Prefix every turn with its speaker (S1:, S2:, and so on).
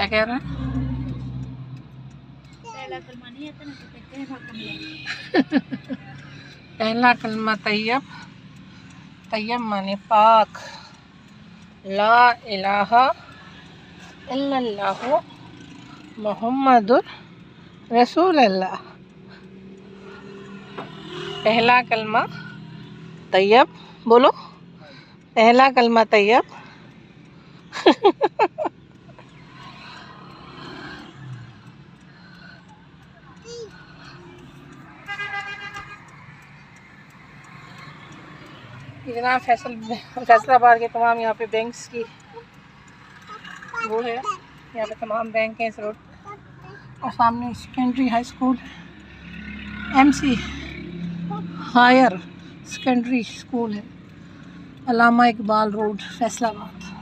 S1: क्या कह रहे हैं?
S2: पहला कलमा नहीं आता ना, पहला कलमा।
S1: पहला कलमा तैयब, तैयब माने पाक, ला इलाहा इल्लल्लाह मुहम्मदुर रसूलुल्लाह। पहला कलमा तैयब, बोलो पहला कलमा तैयब। इतना फैसलाबाद के तमाम यहाँ पे बैंक्स की वो है, यहाँ पे तमाम बैंक हैं इस रोड, और सामने secondary high school, MC higher secondary school है, अल्लामा इकबाल रोड फैसलाबाद।